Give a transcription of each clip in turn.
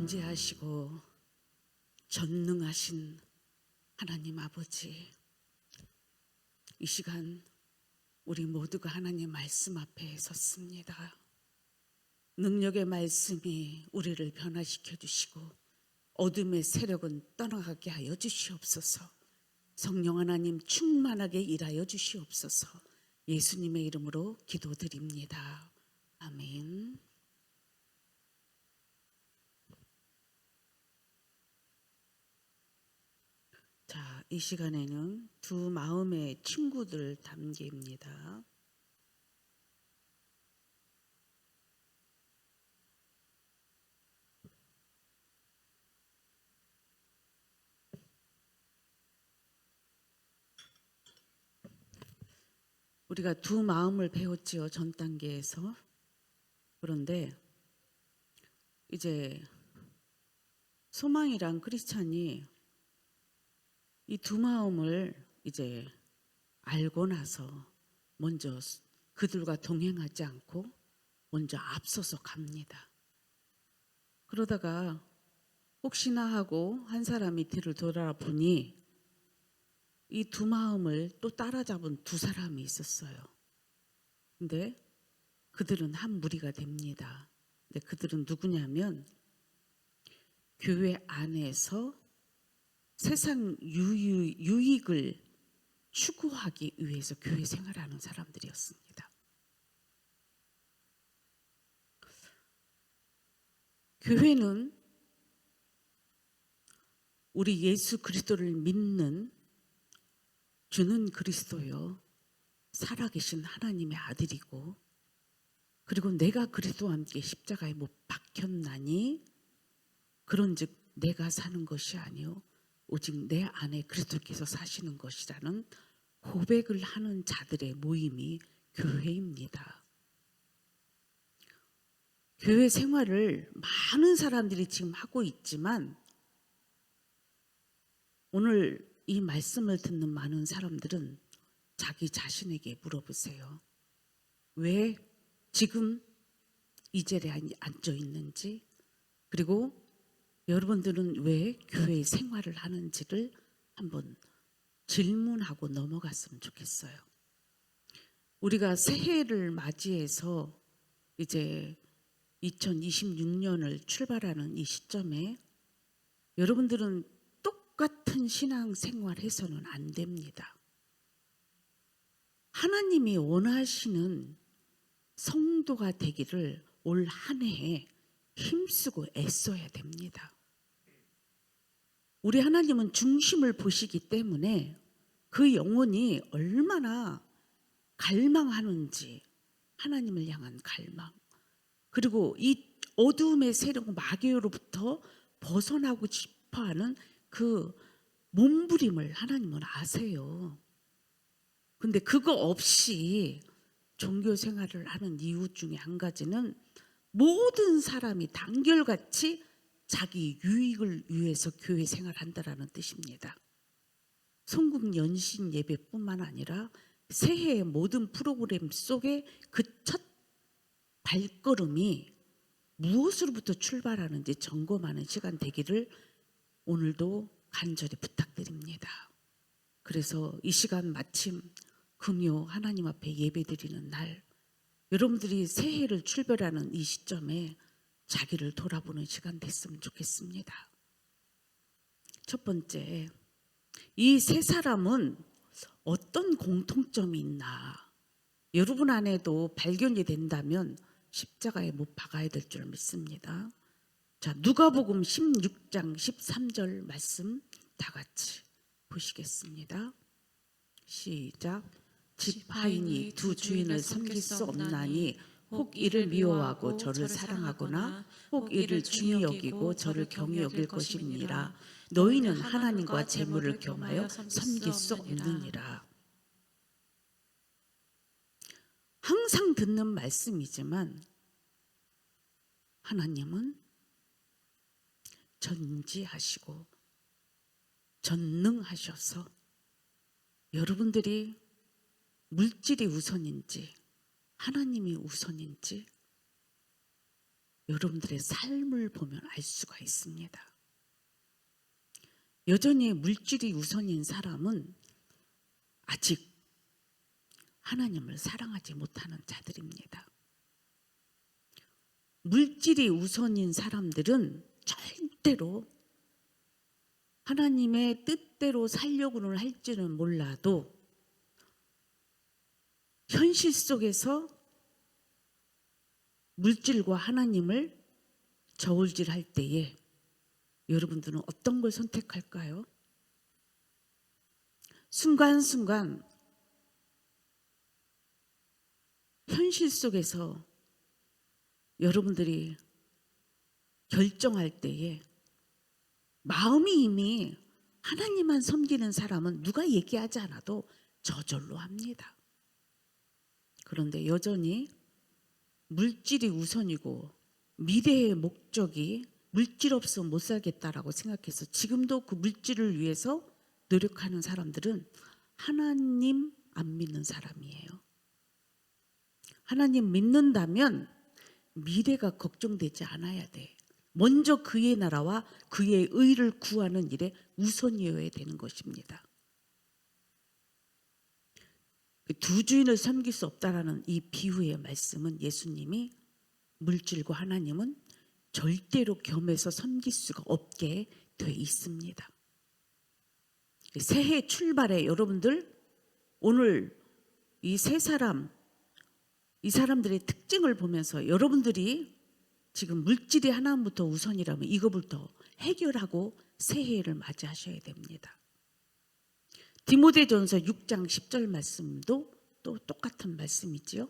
전지하시고 전능하신 하나님 아버지, 이 시간 우리 모두가 하나님 말씀 앞에 섰습니다. 능력의 말씀이 우리를 변화시켜 주시고 어둠의 세력은 떠나가게 하여 주시옵소서. 성령 하나님 충만하게 일하여 주시옵소서. 예수님의 이름으로 기도드립니다. 아멘. 자, 이 시간에는 두 마음의 친구들 단계입니다. 우리가 두 마음을 배웠지요, 전 단계에서. 그런데 이제 소망이랑 크리스찬이 이 두 마음을 이제 알고 나서 먼저 그들과 동행하지 않고 먼저 앞서서 갑니다. 그러다가 혹시나 하고 한 사람이 뒤를 돌아보니 이 두 마음을 또 따라잡은 두 사람이 있었어요. 근데 그들은 한 무리가 됩니다. 근데 그들은 누구냐면 교회 안에서 세상 유익을 추구하기 위해서 교회 생활하는 사람들이었습니다. 교회는 우리 예수 그리스도를 믿는 주는 그리스도요 살아계신 하나님의 아들이고, 그리고 내가 그리스도와 함께 십자가에 못 박혔나니 그런즉 내가 사는 것이 아니요 오직 내 안에 그리스도께서 사시는 것이라는 고백을 하는 자들의 모임이 교회입니다. 교회 생활을 많은 사람들이 지금 하고 있지만 오늘 이 말씀을 듣는 많은 사람들은 자기 자신에게 물어보세요. 왜 지금 이 자리에 앉아 있는지, 그리고 여러분들은 왜 교회 생활을 하는지를 한번 질문하고 넘어갔으면 좋겠어요. 우리가 새해를 맞이해서 이제 2026년을 출발하는 이 시점에 여러분들은 똑같은 신앙생활 해서는 안 됩니다. 하나님이 원하시는 성도가 되기를 올 한 해에 힘쓰고 애써야 됩니다. 우리 하나님은 중심을 보시기 때문에 그 영혼이 얼마나 갈망하는지, 하나님을 향한 갈망, 그리고 이 어두움의 세력 마귀로부터 벗어나고 싶어하는 그 몸부림을 하나님은 아세요. 근데 그거 없이 종교 생활을 하는 이유 중에 한 가지는 모든 사람이 단결같이 자기 유익을 위해서 교회 생활한다라는 뜻입니다. 송금 연신 예배뿐만 아니라 새해의 모든 프로그램 속에 그 첫 발걸음이 무엇으로부터 출발하는지 점검하는 시간 되기를 오늘도 간절히 부탁드립니다. 그래서 이 시간 마침 금요 하나님 앞에 예배드리는 날, 여러분들이 새해를 출발하는 이 시점에 자기를 돌아보는 시간 됐으면 좋겠습니다. 첫 번째, 이 세 사람은 어떤 공통점이 있나? 여러분 안에도 발견이 된다면 십자가에 못 박아야 될 줄 믿습니다. 자, 누가복음 16장 13절 말씀 다 같이 보시겠습니다. 시작. 집 하인이 두 주인을 섬길 수 없나니 혹 이를 미워하고 저를 사랑하거나 혹 이를 중히 여기고 저를 경히 여길 것임이니라. 너희는 하나님과 재물을 겸하여 섬길 수 없느니라. 항상 듣는 말씀이지만 하나님은 전지하시고 전능하셔서 여러분들이 물질이 우선인지 하나님이 우선인지 여러분들의 삶을 보면 알 수가 있습니다. 여전히 물질이 우선인 사람은 아직 하나님을 사랑하지 못하는 자들입니다. 물질이 우선인 사람들은 절대로 하나님의 뜻대로 살려고는 할지는 몰라도 현실 속에서 물질과 하나님을 저울질할 때에 여러분들은 어떤 걸 선택할까요? 순간순간 현실 속에서 여러분들이 결정할 때에 마음이 이미 하나님만 섬기는 사람은 누가 얘기하지 않아도 저절로 합니다. 그런데 여전히 물질이 우선이고 미래의 목적이 물질 없으면 못 살겠다라고 생각해서 지금도 그 물질을 위해서 노력하는 사람들은 하나님 안 믿는 사람이에요. 하나님 믿는다면 미래가 걱정되지 않아야 돼. 먼저 그의 나라와 그의 의를 구하는 일에 우선이어야 되는 것입니다. 두 주인을 섬길 수 없다라는 이 비유의 말씀은 예수님이 물질과 하나님은 절대로 겸해서 섬길 수가 없게 돼 있습니다. 새해 출발에 여러분들 오늘 이 세 사람, 이 사람들의 특징을 보면서 여러분들이 지금 물질이 하나님부터 우선이라면 이거부터 해결하고 새해를 맞이하셔야 됩니다. 디모데전서 6장 10절 말씀도 또 똑같은 말씀이지요.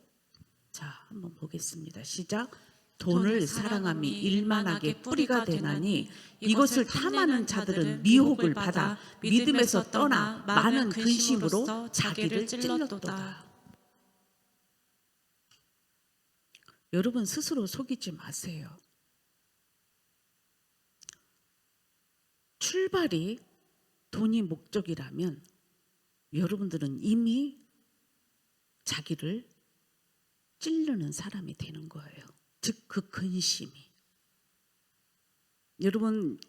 자, 한번 보겠습니다. 시작. 돈을 사랑함이 일만하게 뿌리가 되나니 이것을 탐하는 자들은 미혹을 받아 믿음에서 떠나 많은 근심으로 자기를 찔렀도다. 여러분 스스로 속이지 마세요. 출발이 돈이 목적이라면 여러분들은 이미 자기를 찌르는 사람이 되는 거예요. 즉 그 근심이. 여러분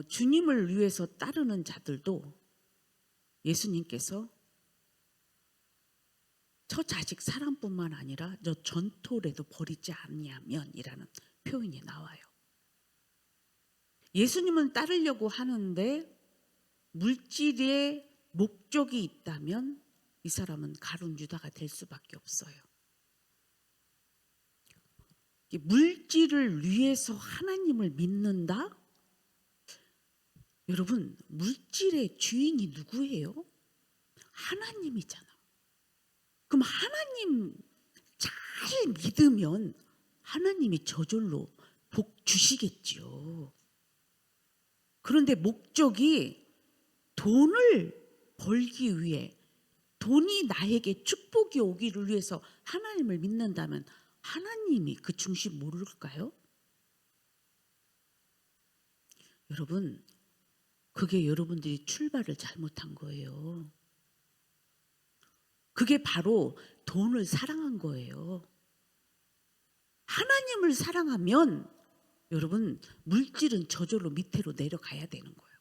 주님을 위해서 따르는 자들도 예수님께서 저 자식 사람뿐만 아니라 저 전토라도 버리지 않냐면이라는 표현이 나와요. 예수님은 따르려고 하는데 물질의 목적이 있다면 이 사람은 가룟 유다가 될 수밖에 없어요. 물질을 위해서 하나님을 믿는다? 여러분 물질의 주인이 누구예요? 하나님이잖아. 그럼 하나님 잘 믿으면 하나님이 저절로 복 주시겠지요. 그런데 목적이 돈을 벌기 위해, 돈이 나에게 축복이 오기를 위해서 하나님을 믿는다면 하나님이 그 중심 모를까요? 여러분 그게 여러분들이 출발을 잘못한 거예요. 그게 바로 돈을 사랑한 거예요. 하나님을 사랑하면 여러분 물질은 저절로 밑으로 내려가야 되는 거예요.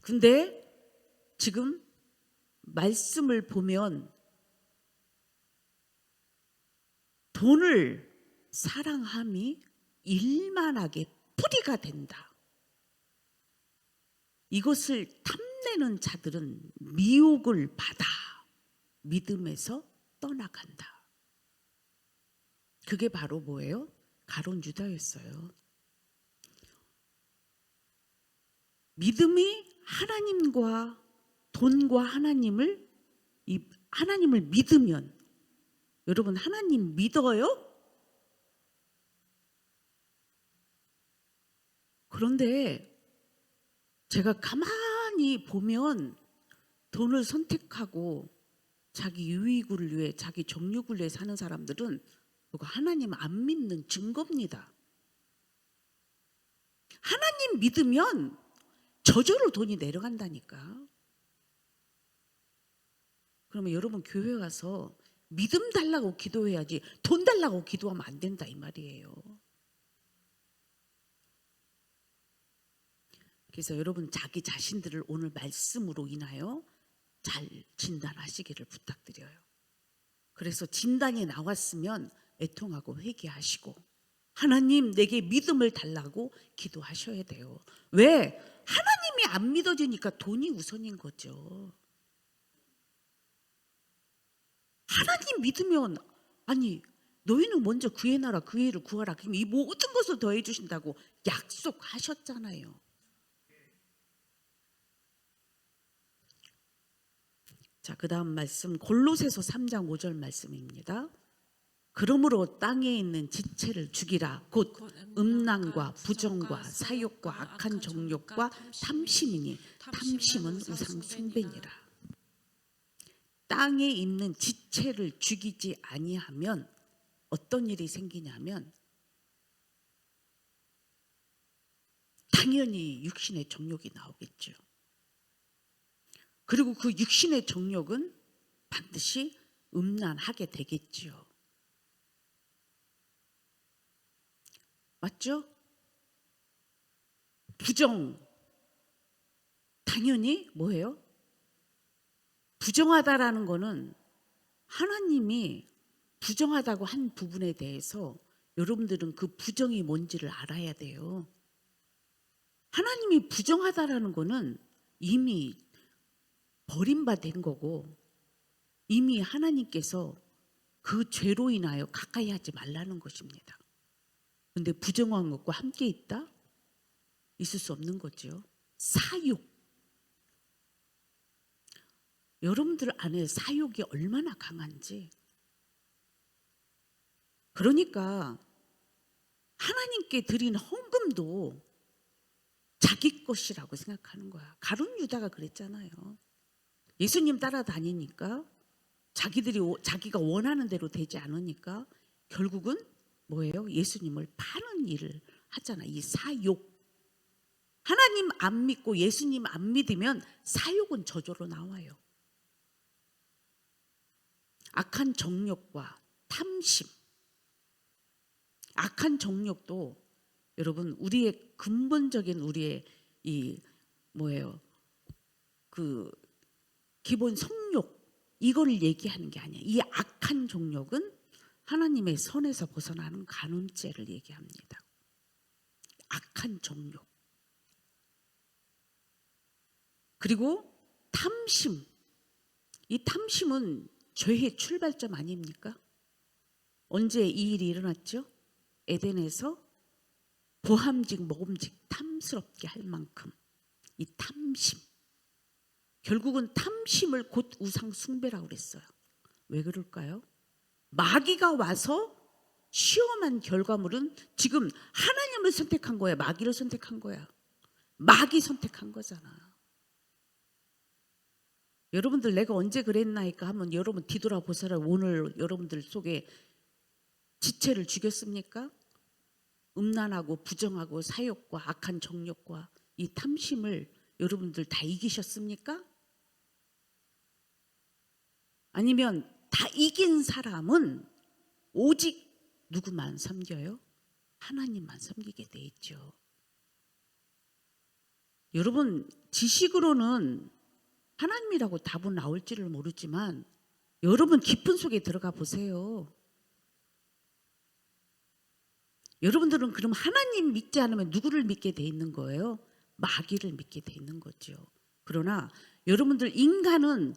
근데 지금 말씀을 보면 돈을 사랑함이 일만하게 뿌리가 된다. 이것을 탐내는 자들은 미혹을 받아 믿음에서 떠나간다. 그게 바로 뭐예요? 가룟 유다였어요. 믿음이 하나님과 돈과 하나님을 믿으면 여러분 하나님 믿어요? 그런데 제가 가만히 보면 돈을 선택하고 자기 유익을 위해 자기 정욕을 위해 사는 사람들은 그거 하나님 안 믿는 증거입니다. 하나님 믿으면 저절로 돈이 내려간다니까. 그러면 여러분 교회 가서 믿음 달라고 기도해야지 돈 달라고 기도하면 안 된다 이 말이에요. 그래서 여러분 자기 자신들을 오늘 말씀으로 인하여 잘 진단하시기를 부탁드려요. 그래서 진단이 나왔으면 애통하고 회개하시고 하나님 내게 믿음을 달라고 기도하셔야 돼요. 왜? 하나님이 안 믿어지니까 돈이 우선인 거죠. 하나님 믿으면 아니 너희는 먼저 그의 나라 그의 일을 구하라. 이 모든 것을 더해 주신다고 약속하셨잖아요. 자, 그다음 말씀 골로새서 3장 5절 말씀입니다. 그러므로 땅에 있는 지체를 죽이라. 곧 음란과 부정과 사욕과 악한 정욕과 탐심이니 탐심은 우상 숭배니라. 땅에 있는 지체를 죽이지 아니하면 어떤 일이 생기냐면 당연히 육신의 정욕이 나오겠죠. 그리고 그 육신의 정욕은 반드시 음란하게 되겠죠. 맞죠? 부정 당연히 뭐예요? 부정하다라는 거는 하나님이 부정하다고 한 부분에 대해서 여러분들은 그 부정이 뭔지를 알아야 돼요. 하나님이 부정하다라는 거는 이미 버림받은 거고 이미 하나님께서 그 죄로 인하여 가까이 하지 말라는 것입니다. 근데 부정한 것과 함께 있다? 있을 수 없는 거죠. 사욕. 여러분들 안에 사욕이 얼마나 강한지. 그러니까 하나님께 드린 헌금도 자기 것이라고 생각하는 거야. 가룟 유다가 그랬잖아요. 예수님 따라다니니까 자기가 원하는 대로 되지 않으니까 결국은 뭐예요? 예수님을 파는 일을 하잖아. 이 사욕. 하나님 안 믿고 예수님 안 믿으면 사욕은 저절로 나와요. 악한 정욕과 탐심. 악한 정욕도 여러분 우리의 근본적인 우리의 이 뭐예요? 그 기본 성욕 이거를 얘기하는 게 아니야. 이 악한 정욕은 하나님의 선에서 벗어나는 간음죄를 얘기합니다. 악한 정욕. 그리고 탐심. 이 탐심은 죄의 출발점 아닙니까? 언제 이 일이 일어났죠? 에덴에서 보함직 먹음직 탐스럽게 할 만큼 이 탐심. 결국은 탐심을 곧 우상 숭배라고 그랬어요. 왜 그럴까요? 마귀가 와서 시험한 결과물은 지금 하나님을 선택한 거야, 마귀를 선택한 거야. 마귀 선택한 거잖아. 여러분들 내가 언제 그랬나이까 하면 여러분 뒤돌아보세요. 오늘 여러분들 속에 지체를 죽였습니까? 음란하고 부정하고 사욕과 악한 정욕과 이 탐심을 여러분들 다 이기셨습니까? 아니면 다 이긴 사람은 오직 누구만 섬겨요? 하나님만 섬기게 돼 있죠. 여러분 지식으로는 하나님이라고 답은 나올지를 모르지만 여러분 깊은 속에 들어가 보세요. 여러분들은 그럼 하나님 믿지 않으면 누구를 믿게 돼 있는 거예요? 마귀를 믿게 돼 있는 거죠. 그러나 여러분들 인간은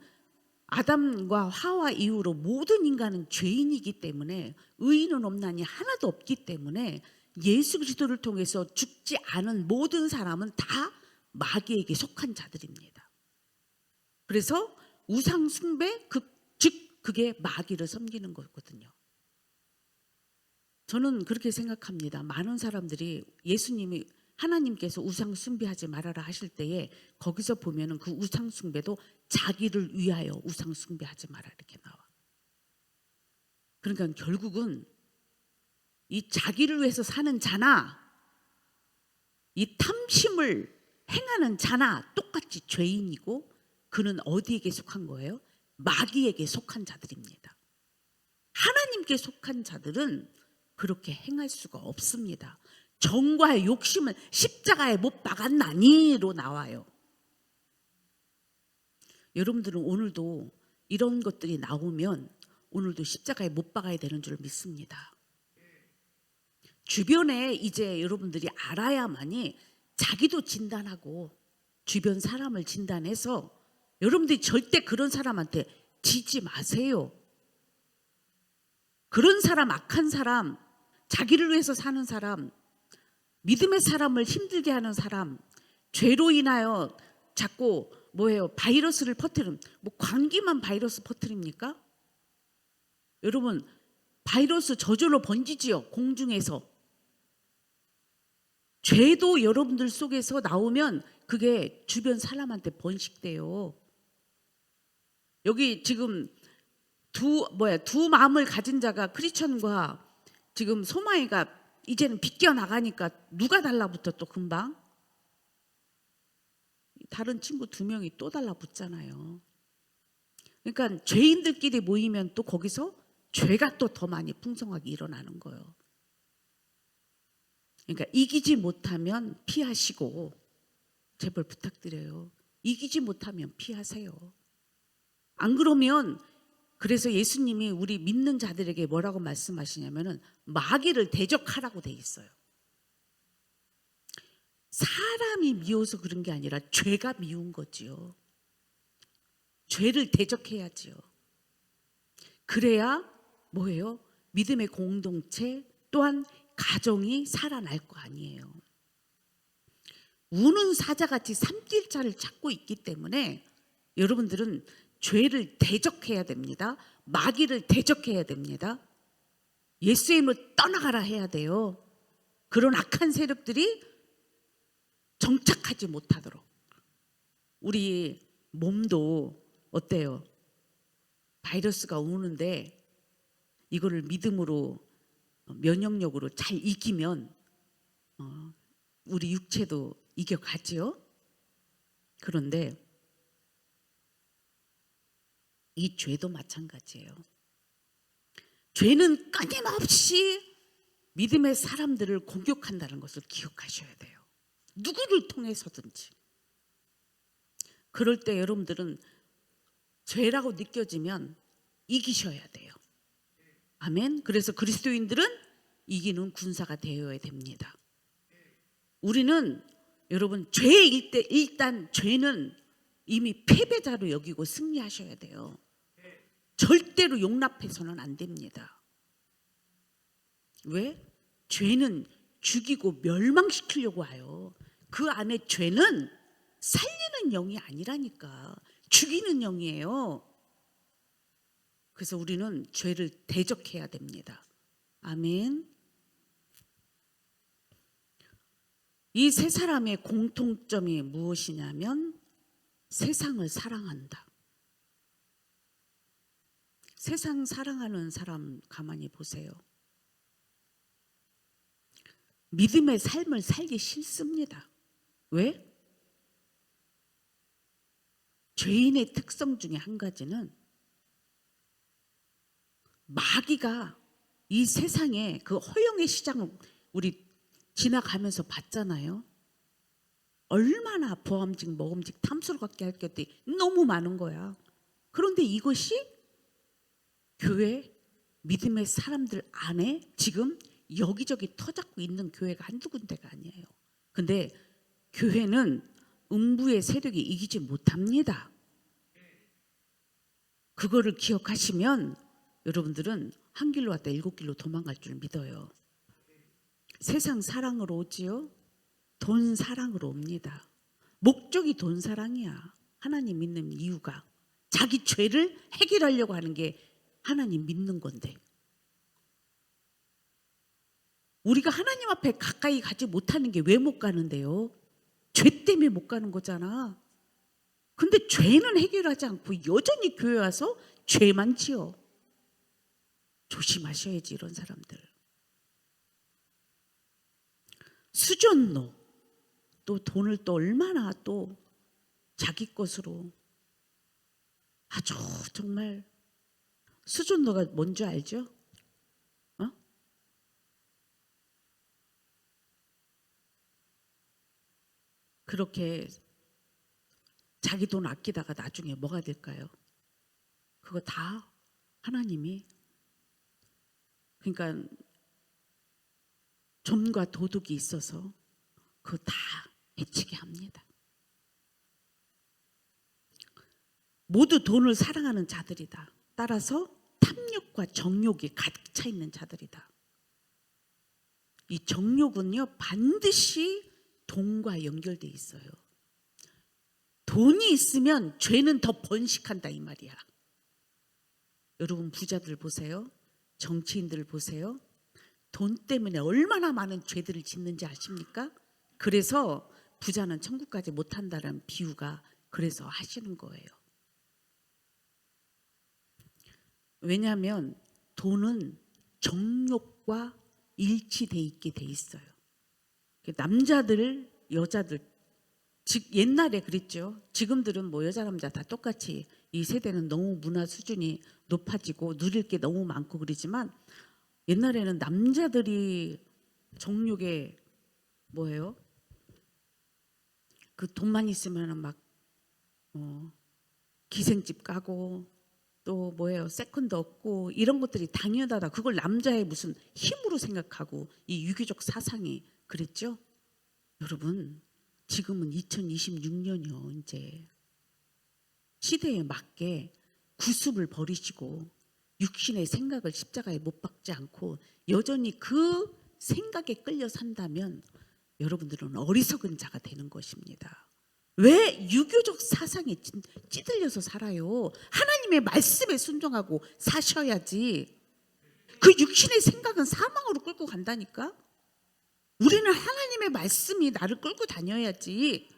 아담과 하와 이후로 모든 인간은 죄인이기 때문에 의인은 없나니 하나도 없기 때문에 예수 그리스도를 통해서 죽지 않은 모든 사람은 다 마귀에게 속한 자들입니다. 그래서 우상 숭배 즉 그게 마귀를 섬기는 거거든요. 저는 그렇게 생각합니다. 많은 사람들이 예수님이 하나님께서 우상 숭배하지 말아라 하실 때에 거기서 보면은 그 우상 숭배도 자기를 위하여 우상 숭배하지 마라 이렇게 나와. 그러니까 결국은 이 자기를 위해서 사는 자나 이 탐심을 행하는 자나 똑같이 죄인이고 그는 어디에게 속한 거예요? 마귀에게 속한 자들입니다. 하나님께 속한 자들은 그렇게 행할 수가 없습니다. 정과 욕심은 십자가에 못 박았나니로 나와요. 여러분들은 오늘도 이런 것들이 나오면 오늘도 십자가에 못 박아야 되는 줄 믿습니다. 주변에 이제 여러분들이 알아야만이 자기도 진단하고 주변 사람을 진단해서 여러분들이 절대 그런 사람한테 지지 마세요. 그런 사람, 악한 사람, 자기를 위해서 사는 사람, 믿음의 사람을 힘들게 하는 사람, 죄로 인하여 자꾸 바이러스를 퍼뜨리는, 감기만 바이러스 퍼뜨립니까? 여러분, 바이러스 저절로 번지지요, 공중에서. 죄도 여러분들 속에서 나오면 그게 주변 사람한테 번식돼요. 여기 지금 두 마음을 가진 자가 크리스천과 지금 소마이가 이제는 빗겨나가니까 누가 달라붙어 또 금방? 다른 친구 2명이 또 달라붙잖아요. 그러니까 죄인들끼리 모이면 또 거기서 죄가 또 더 많이 풍성하게 일어나는 거예요. 그러니까 이기지 못하면 피하시고, 제발 부탁드려요. 이기지 못하면 피하세요. 안 그러면, 그래서 예수님이 우리 믿는 자들에게 뭐라고 말씀하시냐면은 마귀를 대적하라고 돼 있어요. 사람이 미워서 그런 게 아니라 죄가 미운 거지요. 죄를 대적해야지요. 그래야 믿음의 공동체 또한 가정이 살아날 거 아니에요. 우는 사자같이 삼킬자를 찾고 있기 때문에 여러분들은 죄를 대적해야 됩니다. 마귀를 대적해야 됩니다. 예수의 이름으로 떠나가라 해야 돼요. 그런 악한 세력들이 정착하지 못하도록. 우리 몸도 어때요? 바이러스가 오는데 이거를 믿음으로, 면역력으로 잘 이기면 우리 육체도 이겨가지요. 그런데 이 죄도 마찬가지예요. 죄는 끊임없이 믿음의 사람들을 공격한다는 것을 기억하셔야 돼요. 누구를 통해서든지. 그럴 때 여러분들은 죄라고 느껴지면 이기셔야 돼요. 아멘. 그래서 그리스도인들은 이기는 군사가 되어야 됩니다. 우리는 여러분 죄일 때 일단 죄는 이미 패배자로 여기고 승리하셔야 돼요. 절대로 용납해서는 안 됩니다. 왜? 죄는 죽이고 멸망시키려고 와요. 그 안에 죄는 살리는 영이 아니라니까. 죽이는 영이에요. 그래서 우리는 죄를 대적해야 됩니다. 아멘. 이 세 사람의 공통점이 무엇이냐면 세상을 사랑한다. 세상 사랑하는 사람 가만히 보세요. 믿음의 삶을 살기 싫습니다. 왜? 죄인의 특성 중에 한 가지는 마귀가 이 세상에 그 허영의 시장을 우리 지나가면서 봤잖아요. 얼마나 보암직 먹음직 탐스러 갖게 할 것들이 너무 많은 거야. 그런데 이것이 교회 믿음의 사람들 안에 지금 여기저기 터잡고 있는 교회가 한두 군데가 아니에요. 근데 교회는 음부의 세력이 이기지 못합니다. 그거를 기억하시면 여러분들은 한 길로 왔다 7길로 도망갈 줄 믿어요. 세상 사랑으로 오지요. 돈 사랑으로 옵니다. 목적이 돈 사랑이야. 하나님 믿는 이유가 자기 죄를 해결하려고 하는 게 하나님 믿는 건데, 우리가 하나님 앞에 가까이 가지 못하는 게 왜 못 가는데요? 죄 때문에 못 가는 거잖아. 근데 죄는 해결하지 않고 여전히 교회 와서 죄만 지어. 조심하셔야지, 이런 사람들. 수전노, 또 돈을 또 얼마나 또 자기 것으로 아주 정말 수준도가 뭔지 알죠? 어? 그렇게 자기 돈 아끼다가 나중에 뭐가 될까요? 그거 다 하나님이, 그러니까 좀과 도둑이 있어서 그거 다 해치게 합니다. 모두 돈을 사랑하는 자들이다. 따라서 탐욕과 정욕이 가득 차 있는 자들이다. 이 정욕은요 반드시 돈과 연결돼 있어요. 돈이 있으면 죄는 더 번식한다 이 말이야. 여러분 부자들 보세요. 정치인들 보세요. 돈 때문에 얼마나 많은 죄들을 짓는지 아십니까? 그래서 부자는 천국 가지 못한다는 비유가 그래서 하시는 거예요. 왜냐하면 돈은 정욕과 일치돼 있게 돼 있어요. 남자들, 여자들, 즉 옛날에 그랬죠. 지금들은 뭐 여자 남자 다 똑같이 이 세대는 너무 문화 수준이 높아지고 누릴 게 너무 많고 그러지만 옛날에는 남자들이 정욕에 뭐예요? 그 돈만 있으면 막 기생집 까고 또 뭐예요? 세컨드 얻고 이런 것들이 당연하다. 그걸 남자의 무슨 힘으로 생각하고 이 유교적 사상이 그랬죠. 여러분 지금은 2026년이요. 이제 시대에 맞게 구습을 버리시고 육신의 생각을 십자가에 못 박지 않고 여전히 그 생각에 끌려 산다면 여러분들은 어리석은 자가 되는 것입니다. 왜 유교적 사상에 찌들려서 살아요? 하나님의 말씀에 순종하고 사셔야지. 그 육신의 생각은 사망으로 끌고 간다니까. 우리는 하나님의 말씀이 나를 끌고 다녀야지.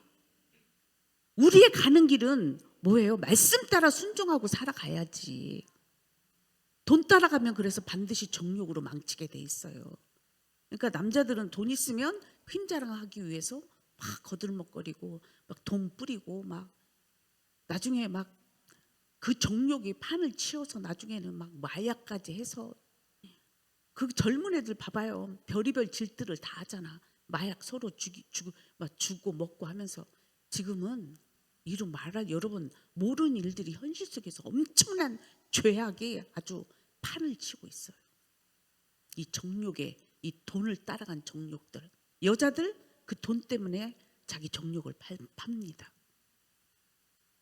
우리의 가는 길은 뭐예요? 말씀 따라 순종하고 살아가야지. 돈 따라가면 그래서 반드시 정욕으로 망치게 돼 있어요. 그러니까 남자들은 돈 있으면 휘자랑하기 위해서 막 거들먹거리고 막 돈 뿌리고 막 나중에 막 그 정욕이 판을 치워서 나중에는 막 마약까지 해서 그 젊은 애들 봐봐요. 별의별 질들을 다 하잖아. 마약 서로 주고 먹고 하면서 지금은 이루 말할 여러분 모르는 일들이 현실 속에서 엄청난 죄악이 아주 판을 치고 있어요. 이 정욕에 이 돈을 따라간 정욕들 여자들 그 돈 때문에 자기 정욕을 팝니다.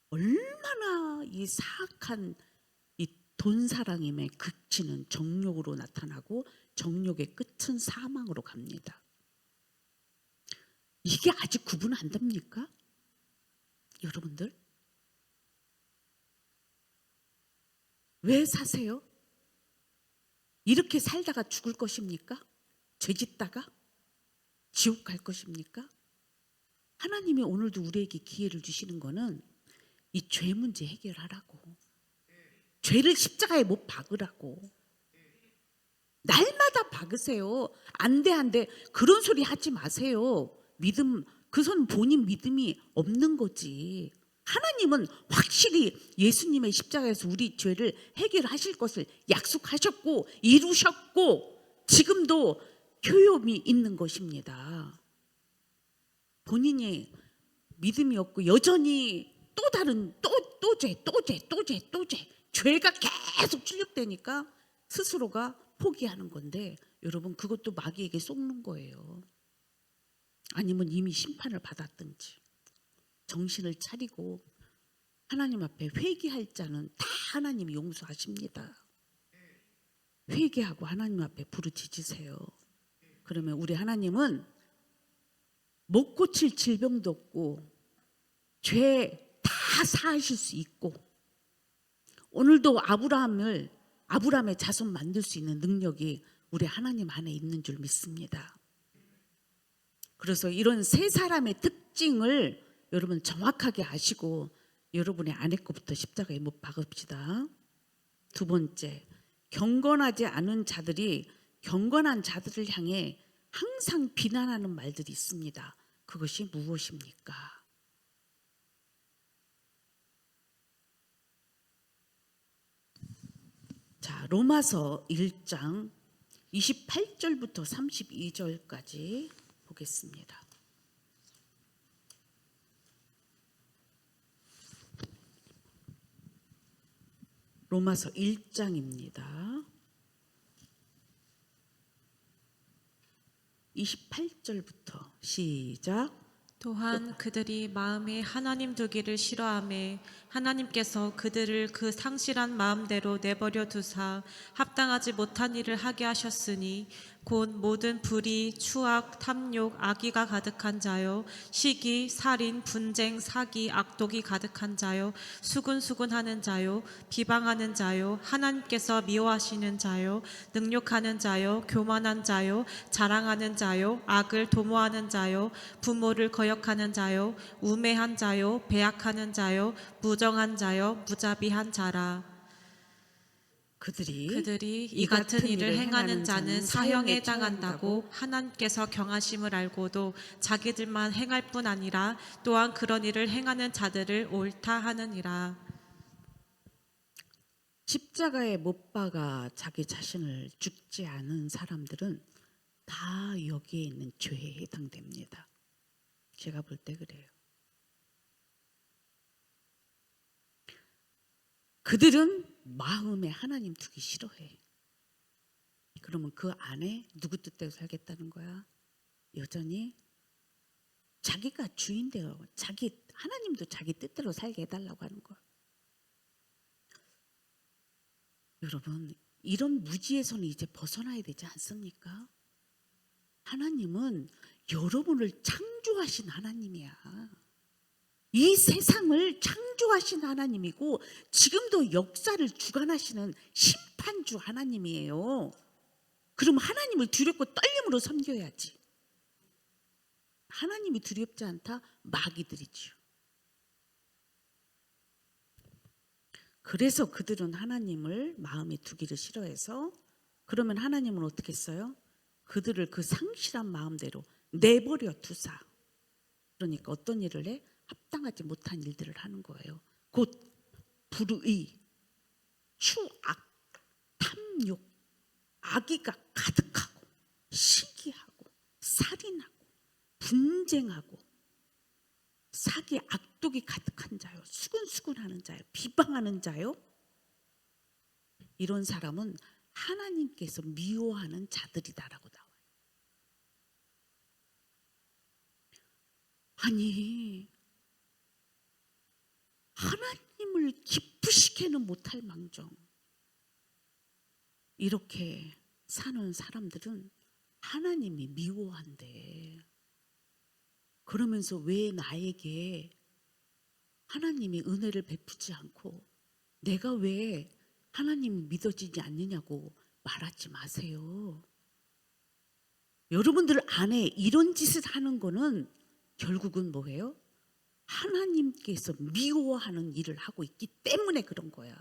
얼마나 이 사악한 이 돈 사랑임의 극치는 정욕으로 나타나고 정욕의 끝은 사망으로 갑니다. 이게 아직 구분 안 됩니까? 여러분들 왜 사세요? 이렇게 살다가 죽을 것입니까? 죄 짓다가 지옥 갈 것입니까? 하나님이 오늘도 우리에게 기회를 주시는 거는 이 죄 문제 해결하라고. 죄를 십자가에 못 박으라고. 날마다 박으세요. 안 돼, 안 돼. 그런 소리 하지 마세요. 믿음, 그선 본인 믿음이 없는 거지. 하나님은 확실히 예수님의 십자가에서 우리 죄를 해결하실 것을 약속하셨고 이루셨고 지금도 효용이 있는 것입니다. 본인이 믿음이 없고 여전히 또 다른 또 죄 죄가 계속 출력되니까 스스로가 포기하는 건데 여러분 그것도 마귀에게 속는 거예요. 아니면 이미 심판을 받았든지 정신을 차리고 하나님 앞에 회개할 자는 다 하나님이 용서하십니다. 회개하고 하나님 앞에 부르짖으세요. 그러면 우리 하나님은 못 고칠 질병도 없고 죄 다 사하실 수 있고 오늘도 아브라함의 자손 만들 수 있는 능력이 우리 하나님 안에 있는 줄 믿습니다. 그래서 이런 세 사람의 특징을 여러분 정확하게 아시고 여러분의 아내 것부터 십자가에 못 박읍시다. 두 번째, 경건하지 않은 자들이 경건한 자들을 향해 항상 비난하는 말들이 있습니다. 그것이 무엇입니까? 자, 로마서 1장 28절부터 32절까지 보겠습니다. 로마서 1장입니다. 28절부터 시작. 또한 그들이 마음에 하나님 두기를 싫어하매 하나님께서 그들을 그 상실한 마음대로 내버려 두사 합당하지 못한 일을 하게 하셨으니 곧 모든 불의, 추악, 탐욕, 악의가 가득한 자요, 시기, 살인, 분쟁, 사기, 악독이 가득한 자요, 수군수군하는 자요, 비방하는 자요, 하나님께서 미워하시는 자요, 능욕하는 자요, 교만한 자요, 자랑하는 자요, 악을 도모하는 자요, 부모를 거역하는 자요, 우매한 자요, 배약하는 자요, 무정한 자요, 무자비한 자라. 그들이 이 같은 일을 행하는 자는 사형에 해당한다고 하나님께서 경하심을 알고도 자기들만 행할 뿐 아니라 또한 그런 일을 행하는 자들을 옳다 하느니라. 십자가에 못 박아 자기 자신을 죽지 않은 사람들은 다 여기에 있는 죄에 해당됩니다. 제가 볼 때 그래요. 그들은 마음에 하나님 두기 싫어해. 그러면 그 안에 누구 뜻대로 살겠다는 거야? 여전히 자기가 주인되어 하나님도 자기 뜻대로 살게 해달라고 하는 거야. 여러분, 이런 무지에서는 이제 벗어나야 되지 않습니까? 하나님은 여러분을 창조하신 하나님이야. 이 세상을 창조하신 하나님이고 지금도 역사를 주관하시는 심판주 하나님이에요. 그럼 하나님을 두렵고 떨림으로 섬겨야지. 하나님이 두렵지 않다? 마귀들이지요. 그래서 그들은 하나님을 마음에 두기를 싫어해서, 그러면 하나님은 어떻게 했어요? 그들을 그 상실한 마음대로 내버려 두사. 그러니까 어떤 일을 해? 합당하지 못한 일들을 하는 거예요. 곧 불의, 추악, 탐욕, 악의가 가득하고 시기하고 살인하고 분쟁하고 사기, 악독이 가득한 자요, 수군수군하는 자요, 비방하는 자요. 이런 사람은 하나님께서 미워하는 자들이다라고 나와요. 아니, 하나님을 기쁘시게는 못할 망정 이렇게 사는 사람들은 하나님이 미워한대. 그러면서 왜 나에게 하나님이 은혜를 베푸지 않고 내가 왜 하나님이 믿어지지 않느냐고 말하지 마세요. 여러분들 안에 이런 짓을 하는 거는 결국은 뭐예요? 하나님께서 미워하는 일을 하고 있기 때문에 그런 거야.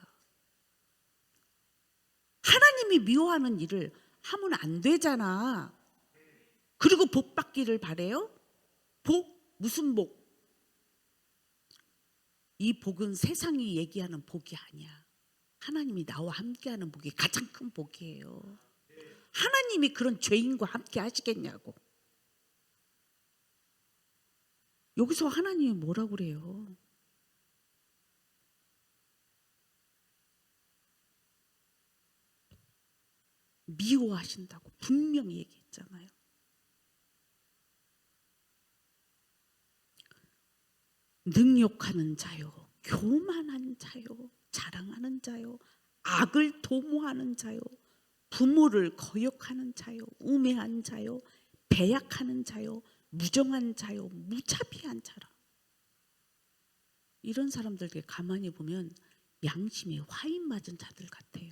하나님이 미워하는 일을 하면 안 되잖아. 그리고 복 받기를 바래요? 복? 무슨 복? 이 복은 세상이 얘기하는 복이 아니야. 하나님이 나와 함께하는 복이 가장 큰 복이에요. 하나님이 그런 죄인과 함께 하시겠냐고. 여기서 하나님이 뭐라고 그래요? 미워하신다고 분명히 얘기했잖아요. 능욕하는 자요, 교만한 자요, 자랑하는 자요, 악을 도모하는 자요, 부모를 거역하는 자요, 우매한 자요, 배약하는 자요, 무정한 자요, 무자비한 자라. 이런 사람들에게 가만히 보면 양심에 화인 맞은 자들 같아요.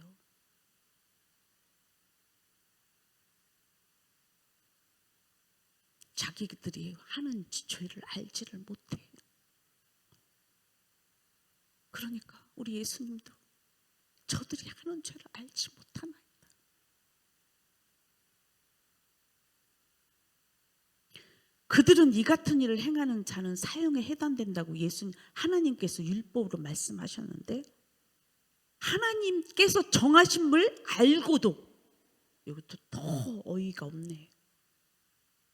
자기들이 하는 죄를 알지를 못해. 그러니까 우리 예수님도 저들이 하는 죄를 알지 못하나이다. 그들은 이 같은 일을 행하는 자는 사형에 해당된다고 하나님께서 율법으로 말씀하셨는데 하나님께서 정하심을 알고도, 이것도 더 어이가 없네.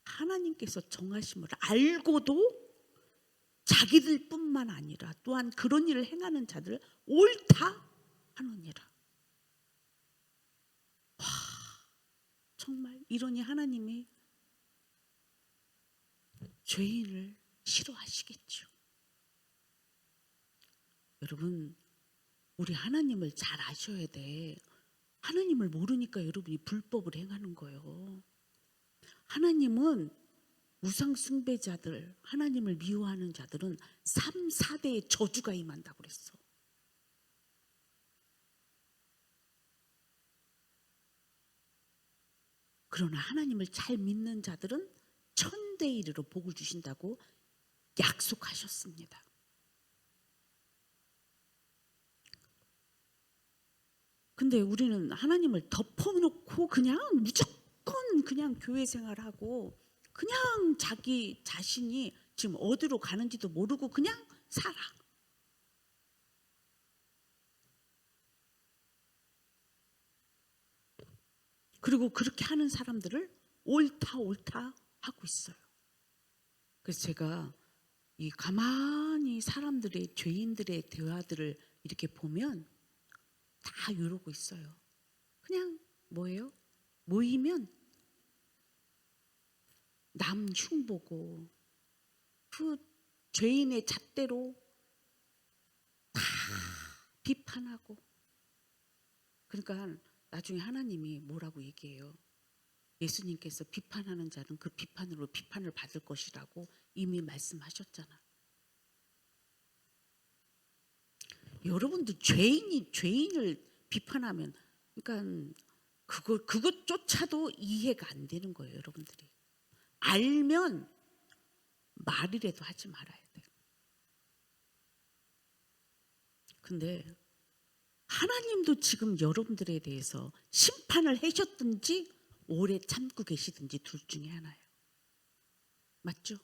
하나님께서 정하심을 알고도 자기들뿐만 아니라 또한 그런 일을 행하는 자들을 옳다 하느니라. 와, 정말 이러니 하나님이 죄인을 싫어하시겠죠. 여러분, 우리 하나님을 잘 아셔야 돼. 하나님을 모르니까 여러분이 불법을 행하는 거예요. 하나님은 우상 숭배자들, 하나님을 미워하는 자들은 3, 4대의 저주가 임한다고 그랬어. 그러나 하나님을 잘 믿는 자들은 천대 이르로 복을 주신다고 약속하셨습니다. 근데 우리는 하나님을 덮어놓고 그냥 무조건 그냥 교회 생활하고 그냥 자기 자신이 지금 어디로 가는지도 모르고 그냥 살아. 그리고 그렇게 하는 사람들을 옳다 하고 있어요. 그래서 제가 이 가만히 사람들의, 죄인들의 대화들을 이렇게 보면 다 이러고 있어요. 그냥 뭐예요? 모이면 남 흉보고 그 죄인의 잣대로 다 비판하고. 그러니까 나중에 하나님이 뭐라고 얘기해요? 예수님께서 비판하는 자는 그 비판으로 비판을 받을 것이라고 이미 말씀하셨잖아. 여러분들 죄인을 비판하면, 그러니까 그것조차도 이해가 안 되는 거예요, 여러분들이. 알면 말이라도 하지 말아야 돼요. 근데 하나님도 지금 여러분들에 대해서 심판을 하셨든지 오래 참고 계시든지 둘 중에 하나예요. 맞죠?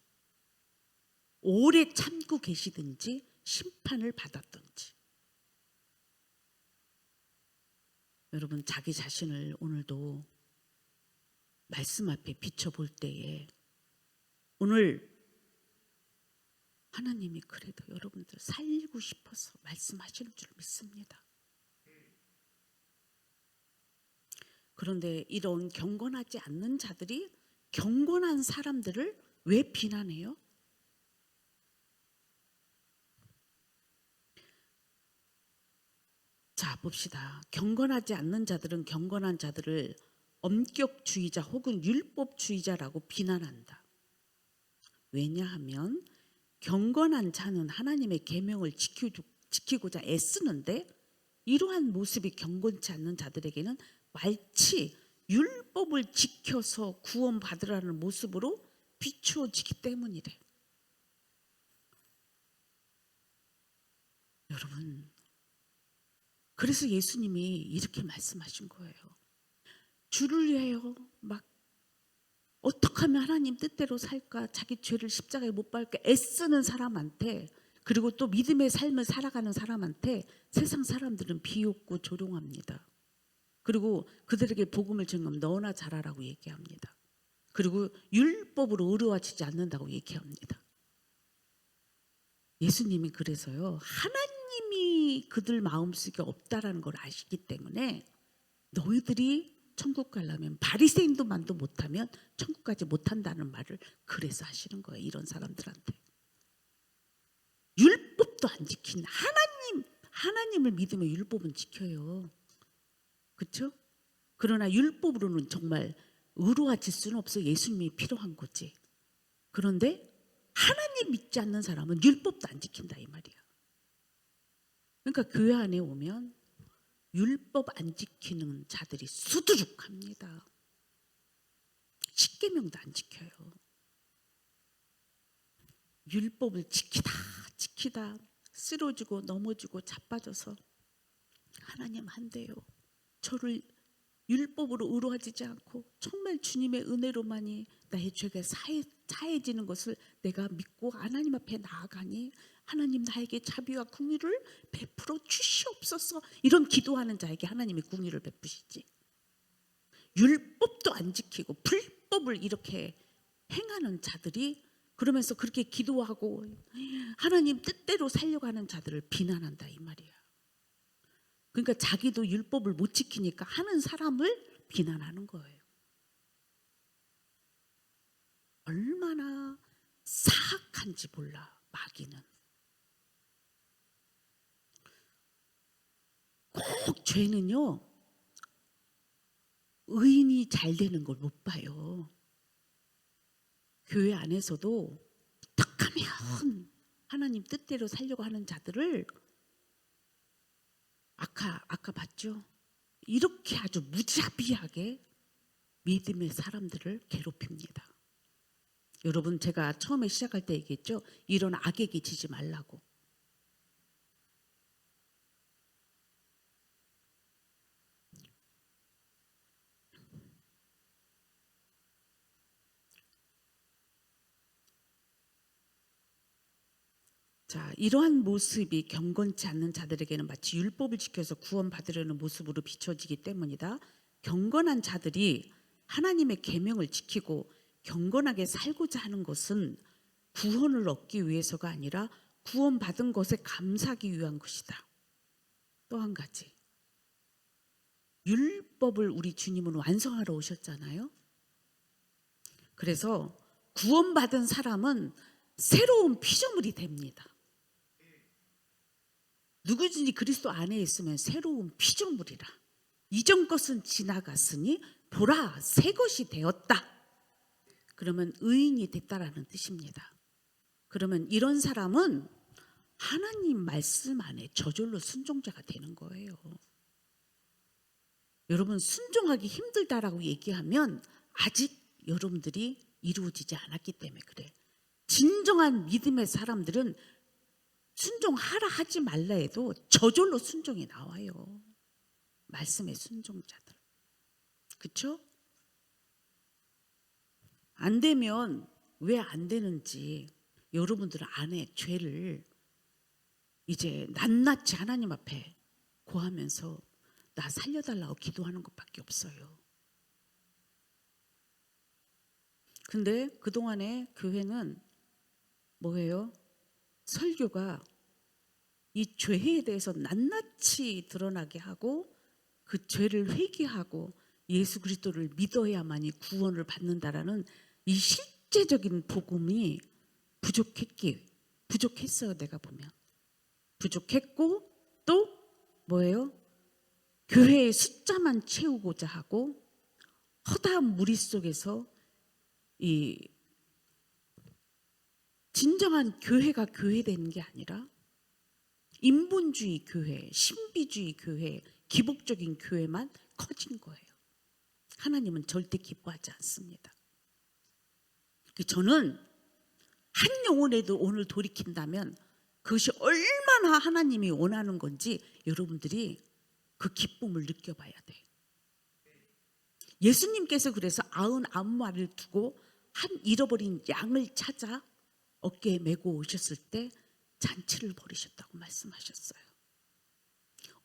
오래 참고 계시든지 심판을 받았든지. 여러분, 자기 자신을 오늘도 말씀 앞에 비춰볼 때에 오늘 하나님이 그래도 여러분들 살리고 싶어서 말씀하시는 줄 믿습니다. 그런데 이런 경건하지 않는 자들이 경건한 사람들을 왜 비난해요? 자, 봅시다. 경건하지 않는 자들은 경건한 자들을 엄격주의자 혹은 율법주의자라고 비난한다. 왜냐하면 경건한 자는 하나님의 계명을 지키고자 애쓰는데 이러한 모습이 경건치 않는 자들에게는 마치 율법을 지켜서 구원받으라는 모습으로 비추어지기 때문이래. 여러분, 그래서 예수님이 이렇게 말씀하신 거예요. 주를 위하여 막 어떻게 하면 하나님 뜻대로 살까, 자기 죄를 십자가에 못 박을까 애쓰는 사람한테, 그리고 또 믿음의 삶을 살아가는 사람한테 세상 사람들은 비웃고 조롱합니다. 그리고 그들에게 복음을 증거하면 너나 잘하라고 얘기합니다. 그리고 율법으로 의로워지지 않는다고 얘기합니다. 예수님이 그래서요, 하나님이 그들 마음속에 없다라는 걸 아시기 때문에 너희들이 천국 가려면 바리새인도만도 못하면 천국 가지 못한다는 말을 그래서 하시는 거예요. 이런 사람들한테. 율법도 안 지킨 하나님을 믿으면 율법은 지켜요. 그렇죠? 그러나 율법으로는 정말 의로워질 수는 없어. 예수님이 필요한 거지. 그런데 하나님 믿지 않는 사람은 율법도 안 지킨다 이 말이야. 그러니까 교회 안에 오면 율법 안 지키는 자들이 수두룩합니다. 십계명도 안 지켜요. 율법을 지키다 쓰러지고 넘어지고 자빠져서 하나님 안 돼요. 저를 율법으로 의로워지지 않고 정말 주님의 은혜로만이 나의 죄가 사해지는 것을 내가 믿고 하나님 앞에 나아가니 하나님 나에게 자비와 긍휼을 베풀어 주시옵소서. 이런 기도하는 자에게 하나님이 긍휼을 베푸시지. 율법도 안 지키고 불법을 이렇게 행하는 자들이 그러면서 그렇게 기도하고 하나님 뜻대로 살려고 하는 자들을 비난한다 이 말이야. 그러니까 자기도 율법을 못 지키니까 하는 사람을 비난하는 거예요. 얼마나 사악한지 몰라 마귀는. 꼭 죄는요 의인이 잘 되는 걸 못 봐요. 교회 안에서도 탁하면 하나님 뜻대로 살려고 하는 자들을 아까 봤죠? 이렇게 아주 무자비하게 믿음의 사람들을 괴롭힙니다. 여러분 제가 처음에 시작할 때 얘기했죠? 이런 악에게 지지 말라고. 자, 이러한 모습이 경건치 않는 자들에게는 마치 율법을 지켜서 구원받으려는 모습으로 비춰지기 때문이다. 경건한 자들이 하나님의 계명을 지키고 경건하게 살고자 하는 것은 구원을 얻기 위해서가 아니라 구원받은 것에 감사하기 위한 것이다. 또 한 가지, 율법을 우리 주님은 완성하러 오셨잖아요. 그래서 구원받은 사람은 새로운 피조물이 됩니다. 누구든지 그리스도 안에 있으면 새로운 피조물이라. 이전 것은 지나갔으니 보라 새 것이 되었다. 그러면 의인이 됐다라는 뜻입니다. 그러면 이런 사람은 하나님 말씀 안에 저절로 순종자가 되는 거예요. 여러분 순종하기 힘들다라고 얘기하면 아직 여러분들이 이루어지지 않았기 때문에 그래. 진정한 믿음의 사람들은 순종하라 하지 말라 해도 저절로 순종이 나와요. 말씀의 순종자들. 그렇죠? 안 되면 왜 안 되는지 여러분들 안에 죄를 이제 낱낱이 하나님 앞에 고하면서 나 살려달라고 기도하는 것밖에 없어요. 근데 그동안에 교회는 뭐예요? 설교가 이 죄에 대해서 낱낱이 드러나게 하고 그 죄를 회개하고 예수 그리스도를 믿어야만이 구원을 받는다라는 이 실제적인 복음이 부족했어요. 내가 보면 부족했고 또 뭐예요? 교회의 숫자만 채우고자 하고 허다한 무리 속에서 이 진정한 교회가 교회되는 게 아니라 인본주의 교회, 신비주의 교회, 기복적인 교회만 커진 거예요. 하나님은 절대 기뻐하지 않습니다. 저는 한 영혼에도 오늘 돌이킨다면 그것이 얼마나 하나님이 원하는 건지 여러분들이 그 기쁨을 느껴봐야 돼. 예수님께서 그래서 99마리를 두고 한 잃어버린 양을 찾아 어깨에 메고 오셨을 때 잔치를 벌이셨다고 말씀하셨어요.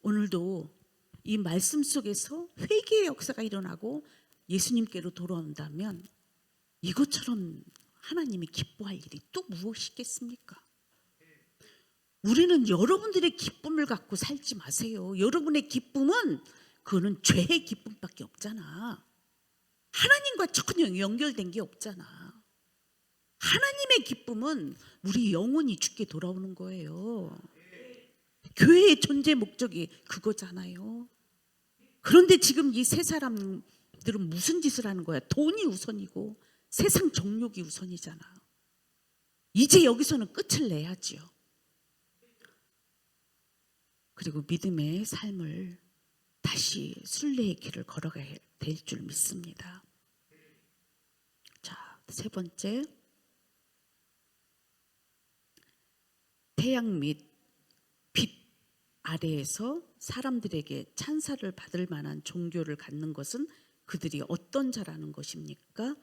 오늘도 이 말씀 속에서 회개의 역사가 일어나고 예수님께로 돌아온다면 이것처럼 하나님이 기뻐할 일이 또 무엇이겠습니까? 우리는 여러분들의 기쁨을 갖고 살지 마세요. 여러분의 기쁨은 그거는 죄의 기쁨밖에 없잖아. 하나님과 전혀 연결된 게 없잖아. 하나님의 기쁨은 우리 영혼이 주께 돌아오는 거예요. 교회의 존재 목적이 그거잖아요. 그런데 지금 이 세 사람들은 무슨 짓을 하는 거야? 돈이 우선이고 세상 정욕이 우선이잖아. 이제 여기서는 끝을 내야지요. 그리고 믿음의 삶을 다시 순례의 길을 걸어가야 될 줄 믿습니다. 자, 세 번째, 태양 및 빛 아래에서 사람들에게 찬사를 받을 만한 종교를 갖는 것은 그들이 어떤 자라는 것입니까?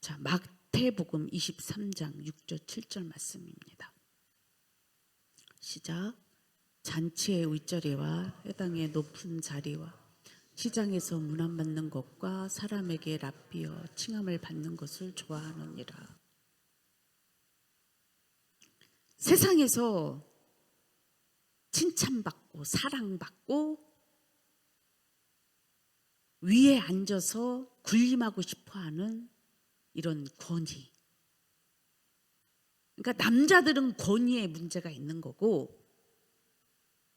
자, 마태복음 23장 6절 7절 말씀입니다. 시작. 잔치의 윗자리와 회당의 높은 자리와 시장에서 문안 받는 것과 사람에게 랍비어 칭함을 받는 것을 좋아하느니라. 세상에서 칭찬받고 사랑받고 위에 앉아서 군림하고 싶어하는 이런 권위. 그러니까 남자들은 권위에 문제가 있는 거고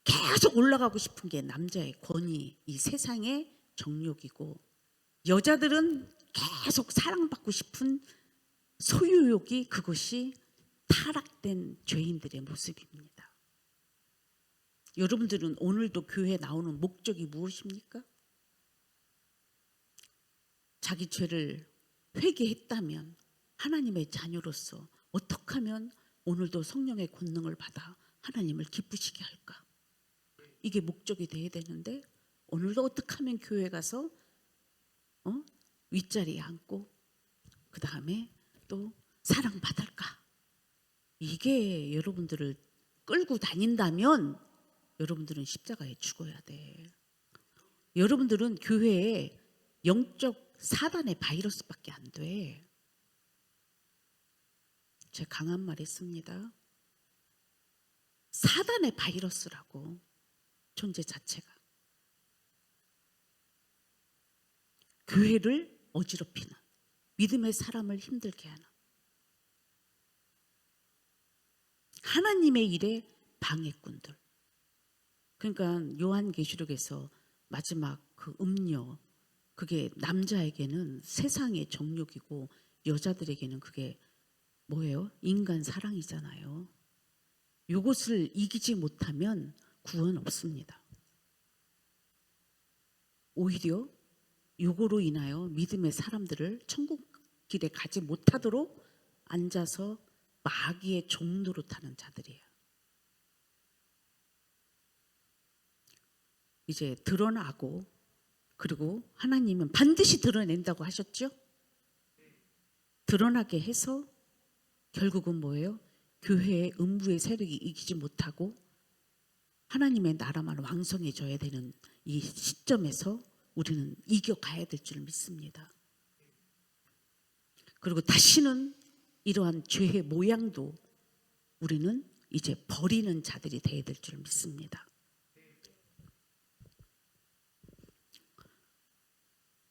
계속 올라가고 싶은 게 남자의 권위, 이 세상의 정욕이고 여자들은 계속 사랑받고 싶은 소유욕이 그것이 타락된 죄인들의 모습입니다. 여러분들은 오늘도 교회에 나오는 목적이 무엇입니까? 자기 죄를 회개했다면 하나님의 자녀로서 어떻게 하면 오늘도 성령의 권능을 받아 하나님을 기쁘시게 할까? 이게 목적이 돼야 되는데 오늘도 어떻게 하면 교회 가서 윗자리에 앉고 그 다음에 또 사랑받을까? 이게 여러분들을 끌고 다닌다면 여러분들은 십자가에 죽어야 돼. 여러분들은 교회에 영적 사단의 바이러스밖에 안 돼. 제가 강한 말 했습니다. 사단의 바이러스라고 존재 자체가. 교회를 어지럽히는, 믿음의 사람을 힘들게 하는, 하나님의 일에 방해꾼들. 그러니까 요한계시록에서 마지막 그 음료, 그게 남자에게는 세상의 정욕이고 여자들에게는 그게 뭐예요? 인간 사랑이잖아요. 이것을 이기지 못하면 구원 없습니다. 오히려 요거로 인하여 믿음의 사람들을 천국 길에 가지 못하도록 앉아서 마귀의 종노릇하는 자들이에요. 이제 드러나고 그리고 하나님은 반드시 드러낸다고 하셨죠? 드러나게 해서 결국은 뭐예요? 교회의 음부의 세력이 이기지 못하고 하나님의 나라만 왕성해져야 되는 이 시점에서 우리는 이겨가야 될 줄 믿습니다. 그리고 다시는 이러한 죄의 모양도 우리는 이제 버리는 자들이 되어야 될 줄 믿습니다.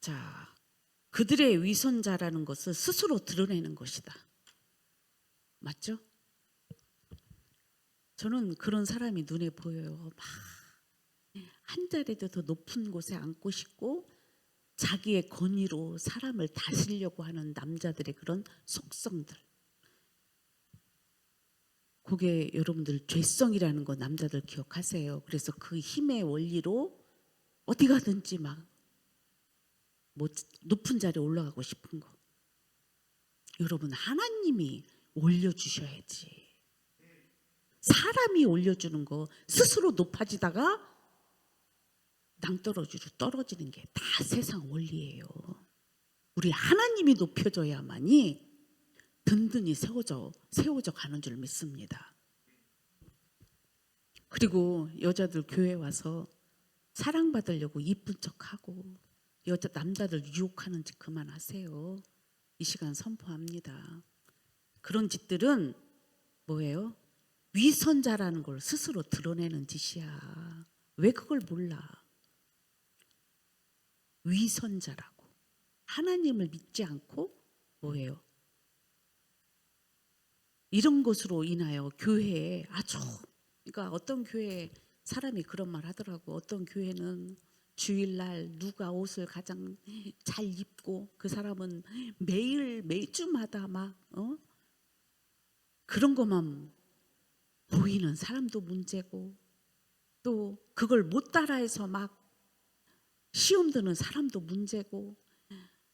자, 그들의 위선자라는 것을 스스로 드러내는 것이다. 맞죠? 저는 그런 사람이 눈에 보여요. 막 한 자리도 더 높은 곳에 앉고 싶고 자기의 권위로 사람을 다스리려고 하는 남자들의 그런 속성들. 그게 여러분들 죄성이라는 거 남자들 기억하세요. 그래서 그 힘의 원리로 어디 가든지 막 뭐 높은 자리에 올라가고 싶은 거. 여러분 하나님이 올려주셔야지. 사람이 올려주는 거 스스로 높아지다가 낭떠러지로 떨어지는 게 다 세상 원리예요. 우리 하나님이 높여져야만이 든든히 세워져 가는 줄 믿습니다. 그리고 여자들 교회 와서 사랑받으려고 이쁜 척하고 남자들 유혹하는 짓 그만하세요. 이 시간 선포합니다. 그런 짓들은 뭐예요? 위선자라는 걸 스스로 드러내는 짓이야. 왜 그걸 몰라? 위선자라고. 하나님을 믿지 않고 뭐예요? 이런 것으로 인하여 교회에 아주, 그러니까 어떤 교회에 사람이 그런 말 하더라고. 어떤 교회는 주일날 누가 옷을 가장 잘 입고 그 사람은 매주마다 막 그런 것만 보이는 사람도 문제고 또 그걸 못 따라해서 막 시험 드는 사람도 문제고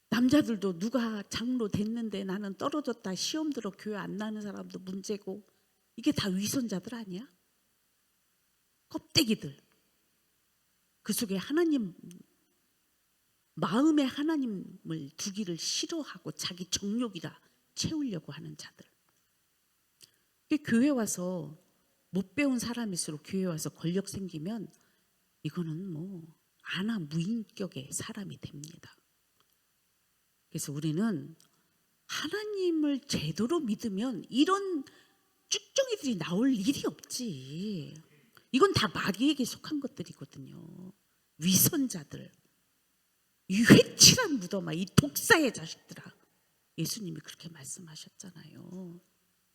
남자들도 누가 장로 됐는데 나는 떨어졌다 시험 들어 교회 안 나는 사람도 문제고 이게 다 위선자들 아니야? 껍데기들, 그 속에 하나님, 마음에 하나님을 두기를 싫어하고 자기 정욕이라 채우려고 하는 자들. 교회 와서 못 배운 사람일수록 교회 와서 권력 생기면 이거는 뭐 아나 무인격의 사람이 됩니다. 그래서 우리는 하나님을 제대로 믿으면 이런 쭉정이들이 나올 일이 없지. 이건 다 마귀에게 속한 것들이거든요. 위선자들, 이 회칠한 무덤아, 이 독사의 자식들아. 예수님이 그렇게 말씀하셨잖아요.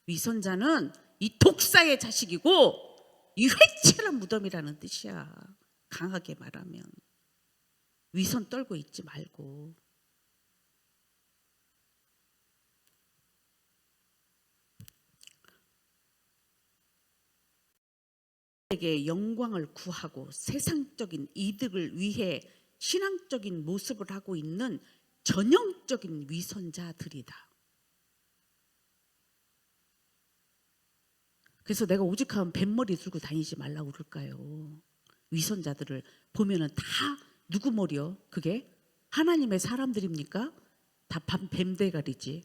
위선자는 이 독사의 자식이고 이 회칠한 무덤이라는 뜻이야. 강하게 말하면 위선 떨고 있지 말고. 에게 영광을 구하고 세상적인 이득을 위해 신앙적인 모습을 하고 있는 전형적인 위선자들이다. 그래서 내가 오직하면 뱀머리 들고 다니지 말라고 그럴까요? 위선자들을 보면은 다 누구 머리요? 그게 하나님의 사람들입니까? 다 뱀대가리지.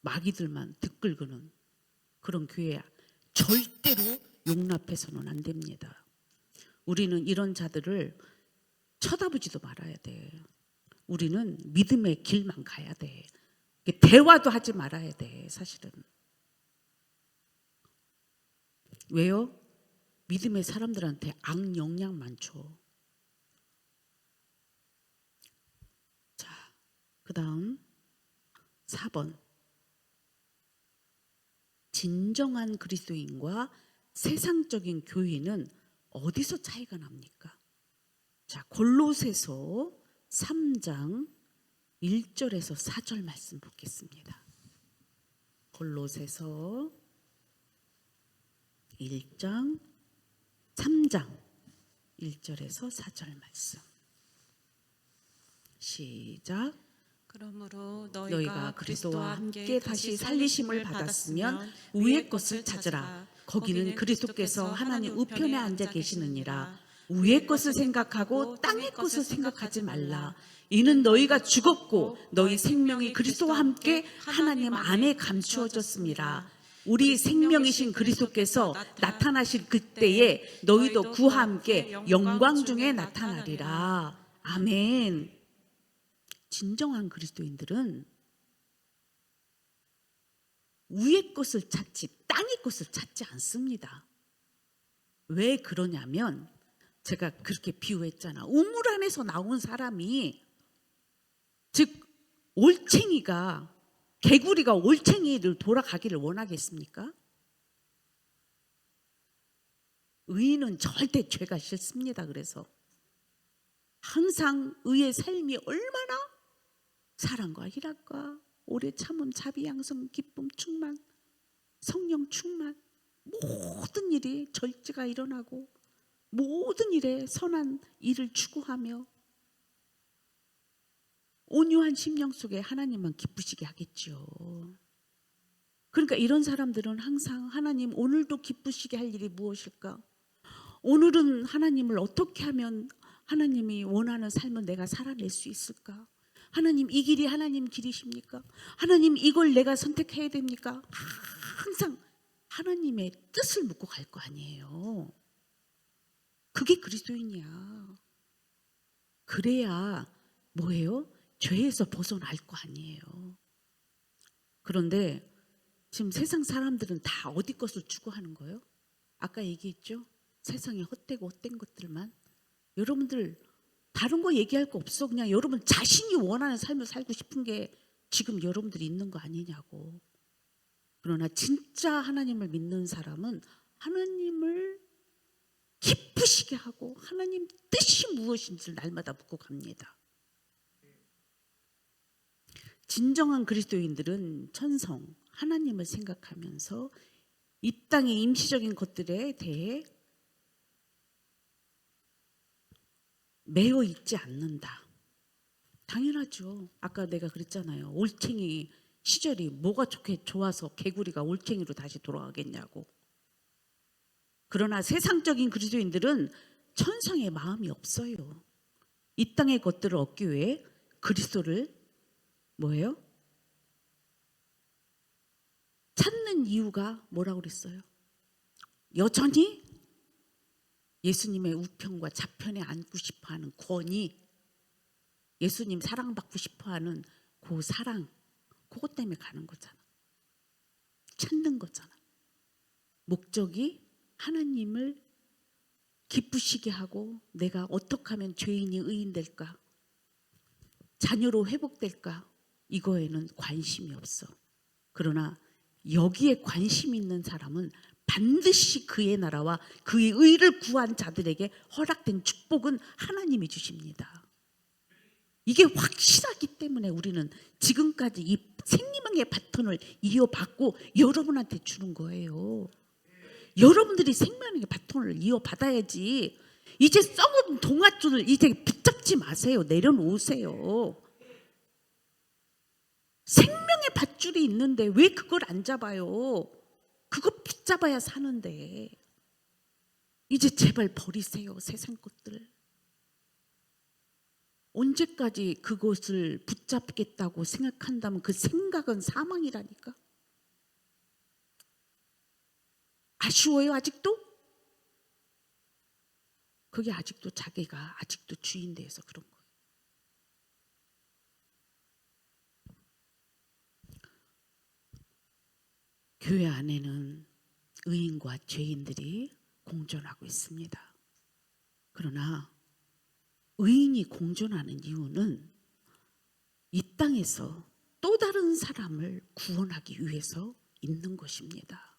마귀들만 득글그는 그런 교회 절대로 용납해서는 안 됩니다. 우리는 이런 자들을 쳐다보지도 말아야 돼. 우리는 믿음의 길만 가야 돼. 대화도 하지 말아야 돼. 사실은. 왜요? 믿음의 사람들한테 악영향 많죠. 자, 그 다음 4번. 진정한 그리스도인과 세상적인 교인은 어디서 차이가 납니까? 자, 골로새서 3장 1절에서 4절 말씀 보겠습니다. 골로새서 1장 3장 1절에서 4절 말씀. 시작. 그러므로 너희가 그리스도와 함께 다시 살리심을 받았으면 위의 것을 찾으라. 거기는 그리스도께서 하나님 우편에 앉아 계시느니라. 위의 것을 생각하고 땅의 것을 생각하지 말라. 이는 너희가 죽었고 너희 생명이 그리스도와 함께 하나님 안에 감추어졌습니다. 우리 생명이신 그리스도께서 나타나실 그때에 너희도 그와 함께 영광 중에 나타나리라. 아멘. 진정한 그리스도인들은 위의 것을 찾지 땅의 것을 찾지 않습니다. 왜 그러냐면 제가 그렇게 비유했잖아. 우물 안에서 나온 사람이, 즉 올챙이가, 개구리가 올챙이를 돌아가기를 원하겠습니까? 의인은 절대 죄가 싫습니다. 그래서 항상 의의 삶이 얼마나 사랑과 희락과 오래 참음, 자비, 양성, 기쁨, 충만, 성령 충만, 모든 일이 절제가 일어나고 모든 일에 선한 일을 추구하며 온유한 심령 속에 하나님만 기쁘시게 하겠죠. 그러니까 이런 사람들은 항상 하나님 오늘도 기쁘시게 할 일이 무엇일까? 오늘은 하나님을 어떻게 하면 하나님이 원하는 삶을 내가 살아낼 수 있을까? 하나님 이 길이 하나님 길이십니까? 하나님 이걸 내가 선택해야 됩니까? 항상 하나님의 뜻을 묻고 갈 거 아니에요. 그게 그리스도인이야. 그래야 뭐예요? 죄에서 벗어날 거 아니에요. 그런데 지금 세상 사람들은 다 어디 것을 추구하는 거예요? 아까 얘기했죠? 세상에 헛되고 헛된 것들만. 여러분들 다른 거 얘기할 거 없어. 그냥 여러분 자신이 원하는 삶을 살고 싶은 게 지금 여러분들이 있는 거 아니냐고. 그러나 진짜 하나님을 믿는 사람은 하나님을 기쁘시게 하고 하나님 뜻이 무엇인지를 날마다 묻고 갑니다. 진정한 그리스도인들은 천성, 하나님을 생각하면서 이 땅의 임시적인 것들에 대해 매여 있지 않는다. 당연하죠. 아까 내가 그랬잖아요. 올챙이 시절이 뭐가 좋아서 개구리가 올챙이로 다시 돌아가겠냐고. 그러나 세상적인 그리스도인들은 천상의 마음이 없어요. 이 땅의 것들을 얻기 위해 그리스도를 뭐예요? 찾는 이유가 뭐라고 그랬어요? 여전히 예수님의 우편과 좌편에 앉고 싶어하는 권위, 예수님 사랑받고 싶어하는 그 사랑, 그것 때문에 가는 거잖아. 찾는 거잖아. 목적이 하나님을 기쁘시게 하고 내가 어떻게 하면 죄인이 의인 될까, 자녀로 회복될까, 이거에는 관심이 없어. 그러나 여기에 관심 있는 사람은 반드시 그의 나라와 그의 의를 구한 자들에게 허락된 축복은 하나님이 주십니다. 이게 확실하기 때문에 우리는 지금까지 이 생명의 바톤을 이어받고 여러분한테 주는 거예요. 여러분들이 생명의 바톤을 이어받아야지. 이제 썩은 동아줄을 이제 붙잡지 마세요. 내려놓으세요. 생명의 밧줄이 있는데 왜 그걸 안 잡아요? 그거 붙잡아야 사는데. 이제 제발 버리세요, 세상 것들. 언제까지 그것을 붙잡겠다고 생각한다면 그 생각은 사망이라니까. 아쉬워요, 아직도? 그게 아직도 자기가 아직도 주인 돼서 그런 거예요. 교회 안에는 의인과 죄인들이 공존하고 있습니다. 그러나 의인이 공존하는 이유는 이 땅에서 또 다른 사람을 구원하기 위해서 있는 것입니다.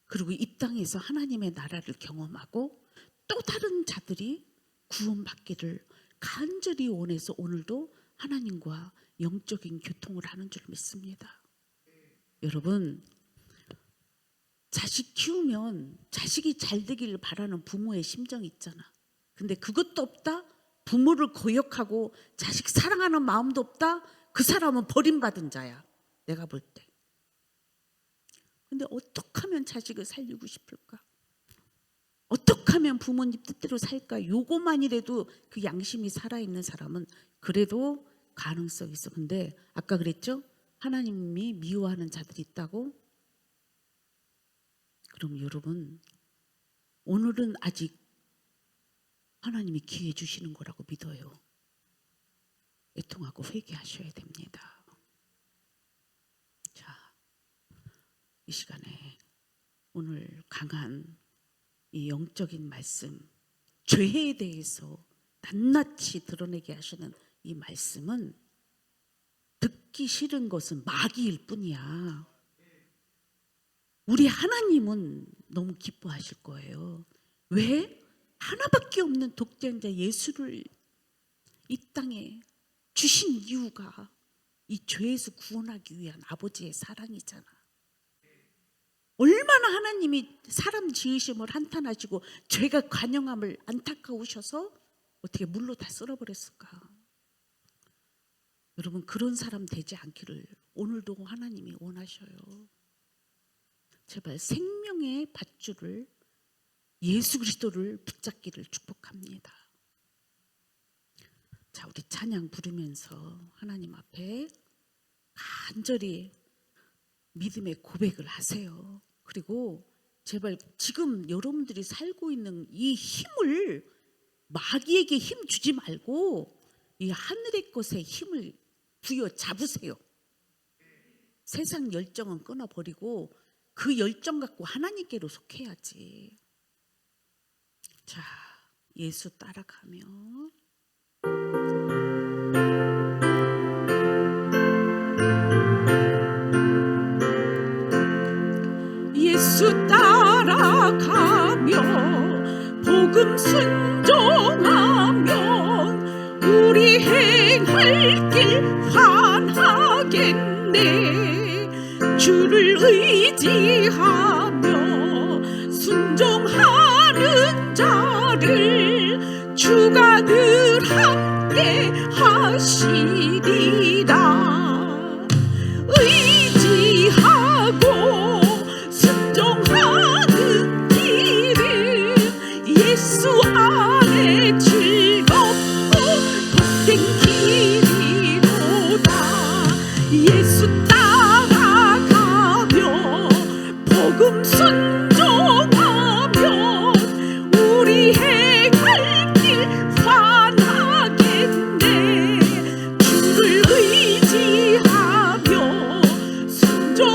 그리고 이 땅에서 하나님의 나라를 경험하고 또 다른 자들이 구원받기를 간절히 원해서 오늘도 하나님과 영적인 교통을 하는 줄 믿습니다. 여러분, 자식 키우면 자식이 잘 되기를 바라는 부모의 심정이 있잖아. 근데 그것도 없다? 부모를 거역하고 자식 사랑하는 마음도 없다? 그 사람은 버림받은 자야, 내가 볼 때. 근데 어떻게 하면 자식을 살리고 싶을까? 어떻게 하면 부모님 뜻대로 살까? 요거만이라도 그 양심이 살아있는 사람은 그래도 가능성이 있어. 근데 아까 그랬죠? 하나님이 미워하는 자들이 있다고? 그럼 여러분, 오늘은 아직 하나님이 기회 주시는 거라고 믿어요. 애통하고 회개하셔야 됩니다. 자, 이 시간에 오늘 강한 이 영적인 말씀, 죄에 대해서 낱낱이 드러내게 하시는 이 말씀은 듣기 싫은 것은 마귀일 뿐이야. 우리 하나님은 너무 기뻐하실 거예요. 왜? 하나밖에 없는 독생자 예수를 이 땅에 주신 이유가 이 죄에서 구원하기 위한 아버지의 사랑이잖아. 얼마나 하나님이 사람 지으심을 한탄하시고 죄가 관영함을 안타까우셔서 어떻게 물로 다 쓸어버렸을까? 여러분, 그런 사람 되지 않기를 오늘도 하나님이 원하셔요. 제발 생명의 밧줄을, 예수 그리스도를 붙잡기를 축복합니다. 자, 우리 찬양 부르면서 하나님 앞에 간절히 믿음의 고백을 하세요. 그리고 제발 지금 여러분들이 살고 있는 이 힘을, 마귀에게 힘 주지 말고 이 하늘의 것에 힘을 부여 잡으세요. 세상 열정은 끊어버리고 그 열정 갖고 하나님께로 속해야지. 자, 예수 따라가며 예수 따라가며 복음 순종하면 우리 행할 길 환하겠네. 주를 의지하며 순종하는 자를 주가 늘 함께 하시리라. 의지하고 순종하는 길은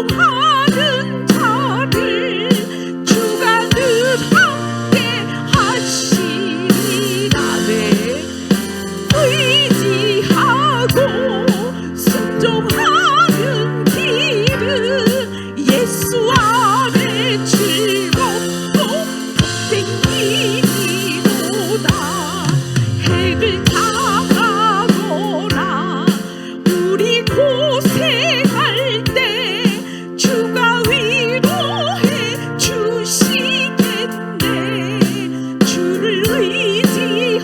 순종하는 자를 주가 늘 함께 하시리라. 의지하고 순종하는 길은 예수 안에 즐겁고 복된 길이로다. 해를 당하거나 우리 고생할 때 주가 위로해 주시겠네. 주를 의지하며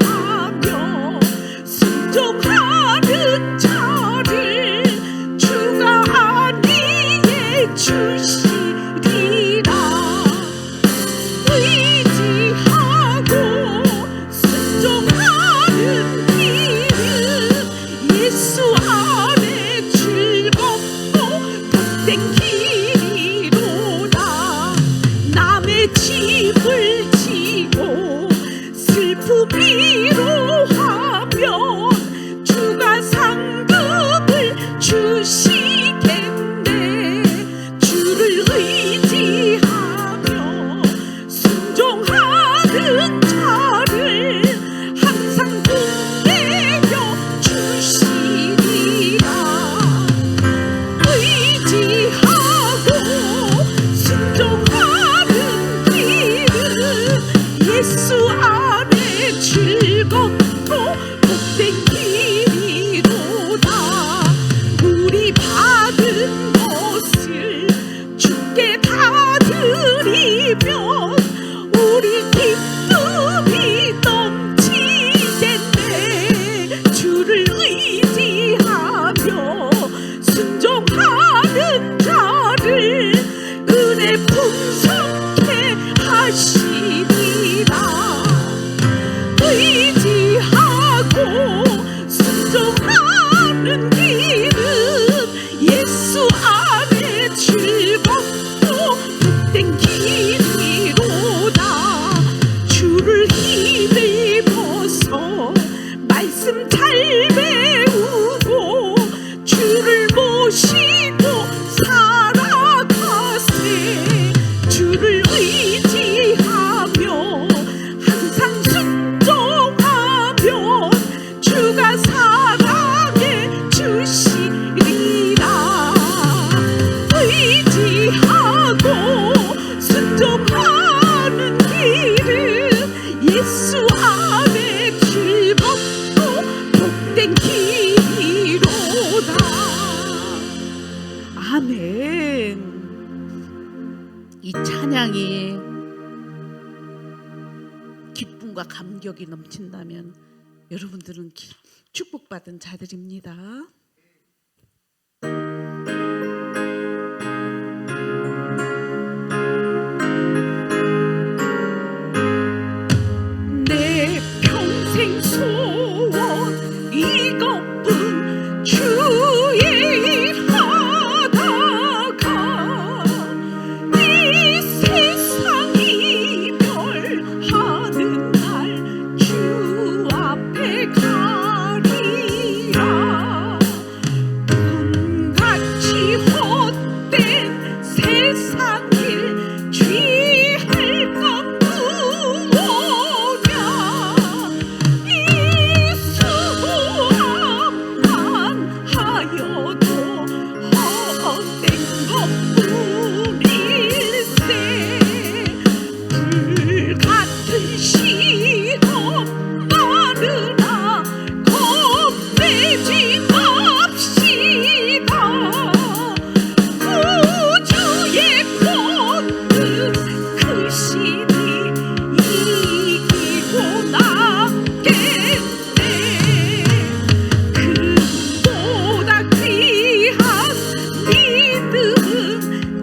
순종하는 자를 주가 안위해 주시리라. 의지하고 순종하는 길은 예수 안에 즐겁고 복된 길이로다. 남의 짐을 지고 슬픔이로 하면 주가 상급을 주시겠네. 주를 의지하며 순종하는 자를 항상 빛내며 주시리라. 의지하고 순종하는 길은 예수 안에 즐겁고 복된 길이로다. 우리 받은 것을 주께 다 드리면 우리 기쁨이 넘치겠네. 주를 의지하며 순종하는 자를 은혜 풍성케 하시리라. 의지하고 순종하는 길은 예수 안에 즐겁고 복된 길이로다. 주를 힘입어서 말씀 잘 배우고 주를 모시고 살아가세. 주를 의지하며 항상 순종하면 주가 사랑해 주시리라. 의지하고 순종하는 길은 예수 안에 즐겁고 복된 길이로다. 아멘. 이 찬양이 기쁨과 감격이 넘친다면 여러분들은 축복받은 자들입니다. 내 평생 소원 이것뿐 주의 일 하다가 이 세상 이별하는 날 주 앞에 가리라. 꿈같이 헛된 세상 일 취할 무엇냐. 이 수고함만 하여도 헛된 것뿐일세. 불같은 시험 많으나 겁내지 맙시다. 구주의 권능 크시니 이기고 남겠네. 그보다 귀한 믿음은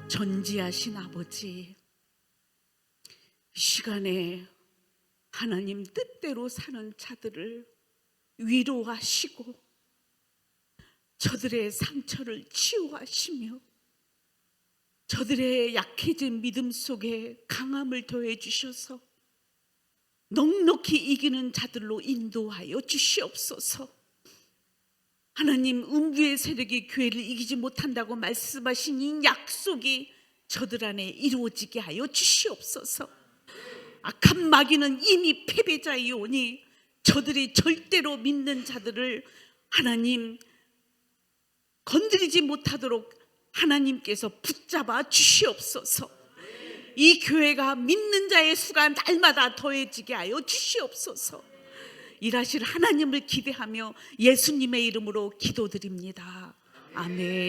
전지하신 아버지, 이 시간에 하나님 뜻대로 사는 자들을 위로하시고 저들의 상처를 치유하시며 저들의 약해진 믿음 속에 강함을 더해 주셔서 넉넉히 이기는 자들로 인도하여 주시옵소서. 하나님, 음부의 세력이 교회를 이기지 못한다고 말씀하신 이 약속이 저들 안에 이루어지게 하여 주시옵소서. 악한 마귀는 이미 패배자이오니 저들이 절대로 믿는 자들을 하나님 건드리지 못하도록 하나님께서 붙잡아 주시옵소서. 이 교회가 믿는 자의 수가 날마다 더해지게 하여 주시옵소서. 일하실 하나님을 기대하며 예수님의 이름으로 기도드립니다. 아멘.